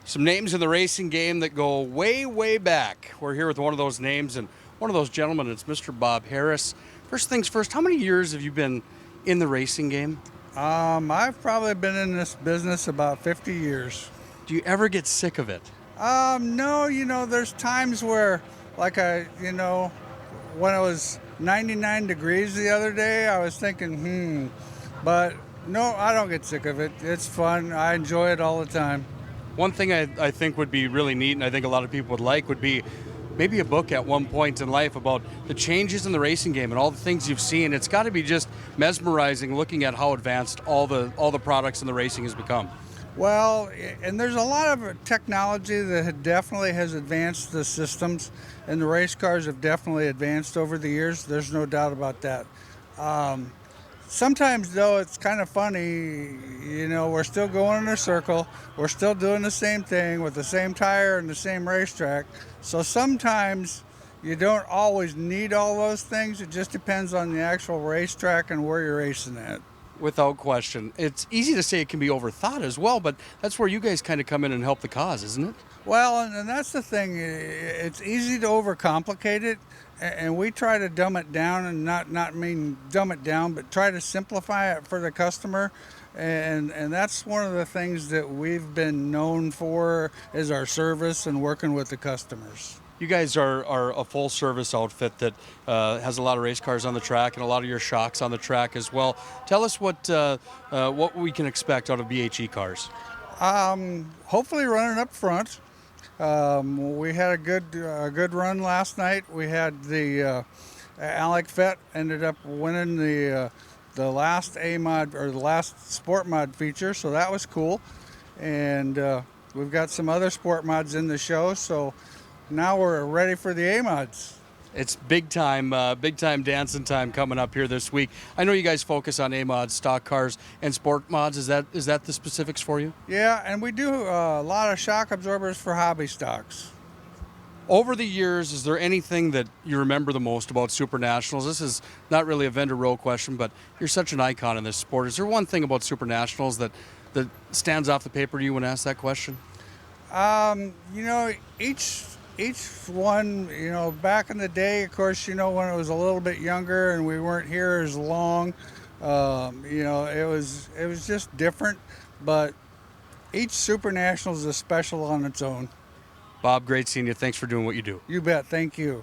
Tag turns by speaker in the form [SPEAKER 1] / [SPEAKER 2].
[SPEAKER 1] Some names in the racing game that go way, way back. We're here with one of those names and one of those gentlemen. It's Mr. Bob Harris. First things first, how many years have you been in the racing game?
[SPEAKER 2] I've probably been in this business about 50 years.
[SPEAKER 1] Do you ever get sick of it?
[SPEAKER 2] No, there's times where, when it was 99 degrees the other day, I was thinking, but no, I don't get sick of it. It's fun. I enjoy it all the time.
[SPEAKER 1] One thing I think would be really neat, and I think a lot of people would like, would be maybe a book at one point in life about the changes in the racing game and all the things you've seen. It's got to be just mesmerizing looking at how advanced all the products in the racing has become.
[SPEAKER 2] Well, and there's a lot of technology that definitely has advanced the systems, and the race cars have definitely advanced over the years. There's no doubt about that. Sometimes, though, it's kind of funny, we're still going in a circle. We're still doing the same thing with the same tire and the same racetrack. So sometimes you don't always need all those things. It just depends on the actual racetrack and where you're racing at.
[SPEAKER 1] Without question. It's easy to say it can be overthought as well, but that's where you guys kind of come in and help the cause, isn't it?
[SPEAKER 2] Well, and that's the thing. It's easy to overcomplicate it, and we try to dumb it down, and not mean dumb it down, but try to simplify it for the customer. And that's one of the things that we've been known for is our service and working with the customers.
[SPEAKER 1] You guys are a full service outfit that has a lot of race cars on the track and a lot of your shocks on the track as well. Tell us what we can expect out of BHE cars.
[SPEAKER 2] Hopefully running up front. We had a good run last night. We had the Alec Fett ended up winning the last A mod or the last sport mod feature, so that was cool. And we've got some other sport mods in the show, so now we're ready for the A mods.
[SPEAKER 1] It's big time dancing time coming up here this week. I know you guys focus on A mods, stock cars, and sport mods. Is that the specifics for you?
[SPEAKER 2] Yeah, and we do a lot of shock absorbers for hobby stocks.
[SPEAKER 1] Over the years, is there anything that you remember the most about Super Nationals? This is not really a vendor row question, but you're such an icon in this sport. Is there one thing about Super Nationals that stands off the paper to you when asked that question?
[SPEAKER 2] Each one, back in the day, of course, when it was a little bit younger and we weren't here as long, it was just different. But each Super Nationals is special on its own.
[SPEAKER 1] Bob, great seeing you. Thanks for doing what you do.
[SPEAKER 2] You bet. Thank you.